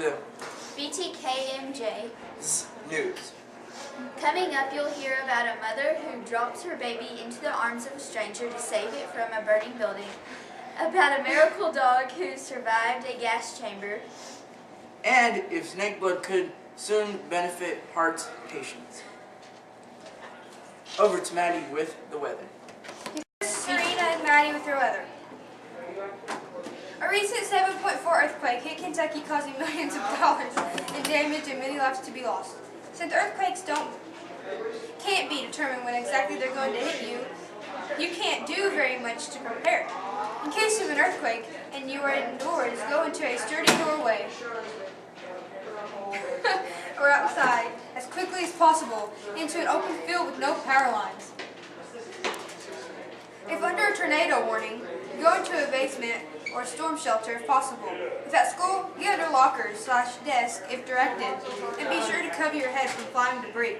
to VTKMJ. News. Coming up, you'll hear about a mother who drops her baby into the arms of a stranger to save it from a burning building, about a miracle dog who survived a gas chamber, And if snake blood could soon benefit heart patients. Over to Maddie with the weather. Serena and Maddie with your weather. A recent 7.4 earthquake hit Kentucky, causing millions of dollars in damage and many lives to be lost. Since earthquakes can't be determined when exactly they're going to hit you, you can't do very much to prepare. In case of an earthquake and you are indoors, go into a sturdy doorway or outside as quickly as possible into an open field with no power lines. If under a tornado warning, go into a basement or a storm shelter if possible. If at school, get under lockers/desk if directed, and be sure to cover your head from flying debris.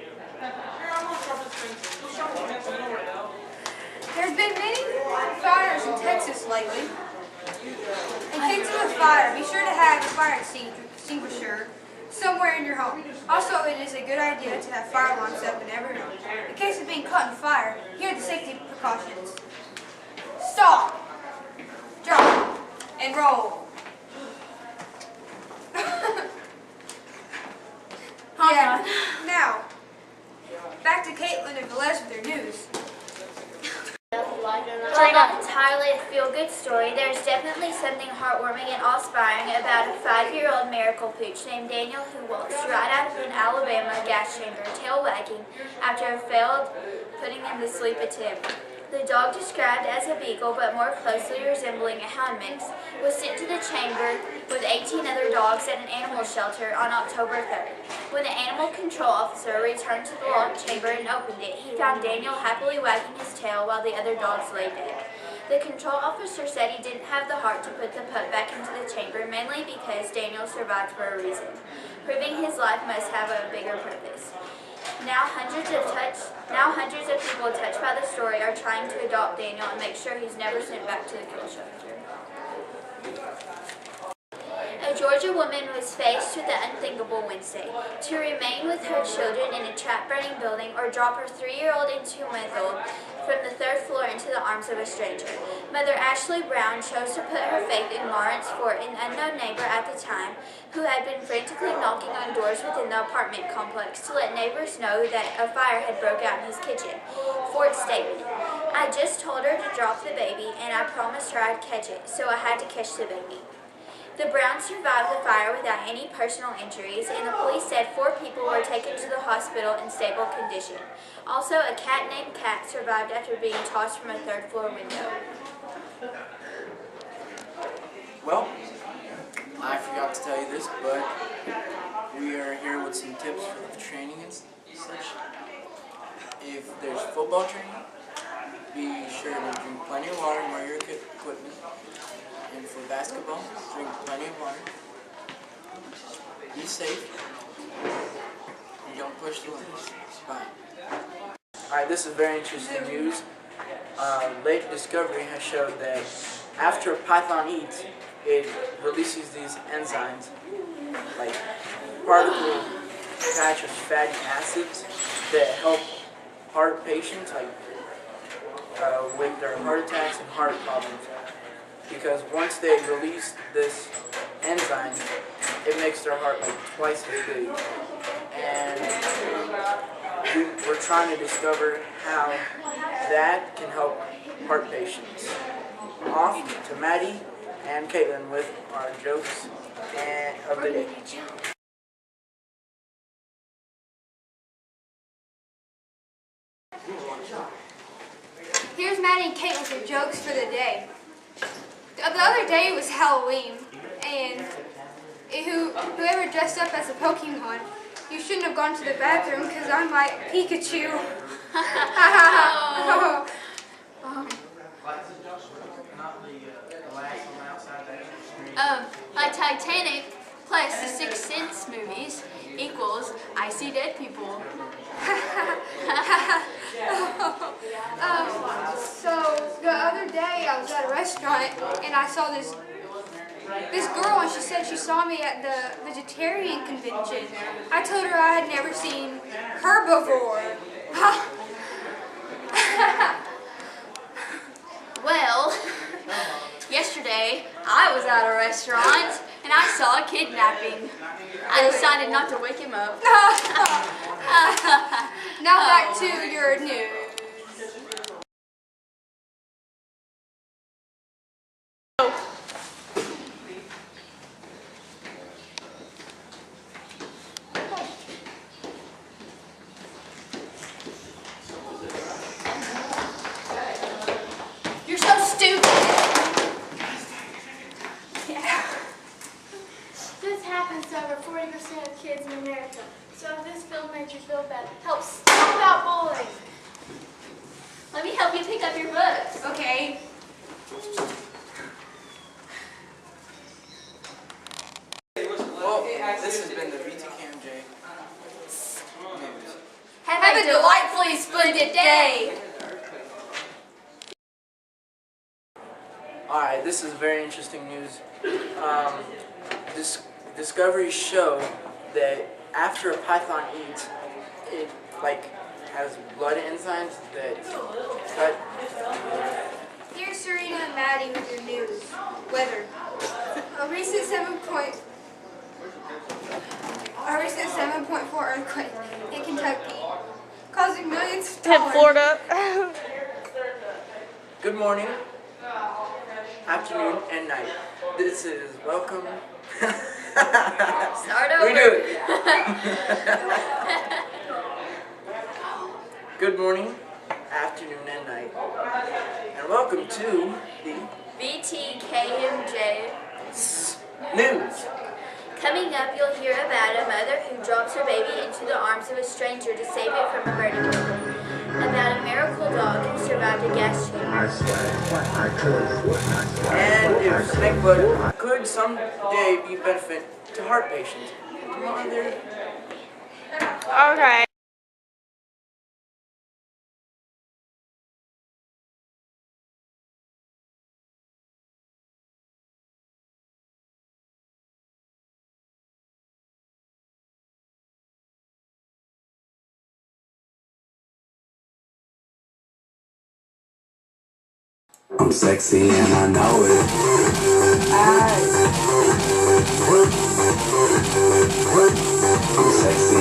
There's been many fires in Texas lately. In case of a fire, be sure to have a fire extinguisher somewhere in your home. Also, it is a good idea to have fire alarms up in every room. In case of being caught in fire, here are the safety precautions. Stop, drop, and roll. Yeah. Now, back to Caitlin and Velez with their news. While not entirely a feel-good story, there's definitely something heartwarming and awe-inspiring about a 5-year-old miracle pooch named Daniel who waltzed right out of an Alabama gas chamber, tail wagging, after a failed putting him to sleep attempt. The dog, described as a beagle but more closely resembling a hound mix, was sent to the chamber with 18 other dogs at an animal shelter on October 3rd. When the animal control officer returned to the locked chamber and opened it, he found Daniel happily wagging his tail while the other dogs lay dead. The control officer said he didn't have the heart to put the pup back into the chamber, mainly because Daniel survived for a reason, proving his life must have a bigger purpose. Now hundreds of people touched by the story are trying to adopt Daniel and make sure he's never sent back to the kill shelter. A Georgia woman was faced with the unthinkable Wednesday: to remain with her children in a trap-burning building or drop her 3-year-old into Wethel from the 3rd floor into the arms of a stranger. Mother Ashley Brown chose to put her faith in Lawrence Fort, an unknown neighbor at the time, who had been frantically knocking on doors within the apartment complex to let neighbors know that a fire had broke out in his kitchen. Fort's statement: "I just told her to drop the baby, and I promised her I'd catch it, so I had to catch the baby." The Browns survived the fire without any personal injuries, and the police said 4 people were taken to the hospital in stable condition. Also, a cat named Cat survived after being tossed from a 3rd floor window. Well, I forgot to tell you this, but we are here with some tips for the training and such. If there's football training, be sure to drink plenty of water and wear your equipment. And for basketball, drink plenty of water. Be safe. And don't push the limits. Bye. Alright, this is very interesting news. Late discovery has showed that after a python eats, it releases these enzymes, like particle patch of fatty acids, that help heart patients with their heart attacks and heart problems. Because once they release this enzyme, it makes their heart like twice as big. And we're trying to discover how that can help heart patients. Off to Maddie and Caitlin with our jokes of the day. Here's Maddie and Caitlin with their jokes for the day. The other day was Halloween, and whoever dressed up as a Pokemon, you shouldn't have gone to the bathroom because I'm like Pikachu. Like Titanic plus the Sixth Sense movies equals I see dead people. So the other day I was at a restaurant and I saw this This girl, and she said she saw me at the vegetarian convention. I told her I had never seen her before. Well, yesterday I was at a restaurant and I saw a kidnapping. I decided not to wake him up. Now back to your news. You're so stupid. This happens to over 40% of kids in America. So if this film made you feel bad, help stop that bullying. Let me help you pick up your books. Okay. Well, this has been the VTKMJ news. Have a delightfully splendid day. Alright, this is very interesting news. Discoveries show that after a python eats, it has blood enzymes that cut. Here's Serena and Maddie with your news. Weather. A recent 7.4 earthquake in Kentucky, causing millions of dollars. Florida. Good morning, afternoon, and night. This is welcome. Start over. Redo it. Good morning, afternoon, and night, and welcome to the VTKMJ. news. Coming up, you'll hear about a mother who drops her baby into the arms of a stranger to save it from a murder building. About a miracle dog who survived a gas chamber. And if snake blood could someday be benefit to heart patients. Mother. Okay. I'm sexy and I know it. I'm sexy